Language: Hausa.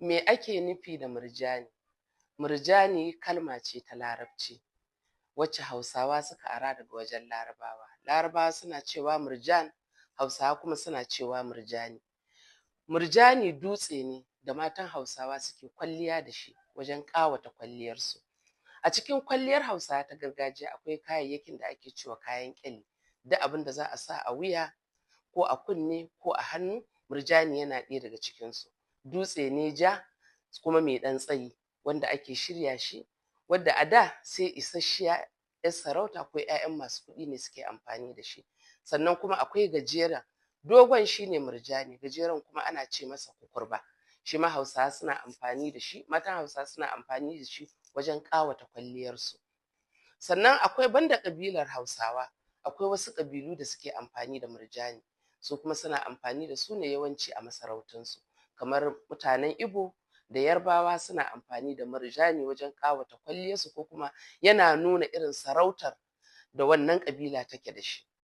Me ake nufi da murjani? Murjani kalma ce ta Larabci wacce Hausawa suka ara daga wajen Larabawa. Larabawa suna cewa murjan, Hausawa kuma suna cewa murjani. Murjani dutse ne da matan Hausawa suke kwalliya da shi wajen ƙawata kwalliyarsu. A cikin kwalliyar Hausawa ta gargajiya akwai kayayyakin da ake cewa kayan ƙyalli. Duk abin da za a sa a wuya ko a kunne ko a hannu, murjani yana ɗaya daga cikinsu. Dutse ne ja kuma mai ɗan tsayi wanda ake shirya shi, wadda a da sai isasshiya 'yar sarauta ko 'ya'yan masu kuɗi ne suke amfani da shi. Sannan kuma akwai gajeren, dogon shine murjani, gajeren kuma ana ce masa kukurba. Shi ma Hausawa suna amfani da shi, matan Hausawa suna amfani da shi wajen ƙawata kwalliyarsu. Sannan akwai banda ƙabilar Hausawa, akwai wasu ƙabilu da suke amfani da murjani, su kuma suna amfani da su ne yawanci a masarautunsu. Kamar mutanen Igbo da Yarbawa suna amfani da murjani wajen ƙawata kwalliyarsu ko kuma yana nuna irin sarautar da wannan ƙabila take da shi.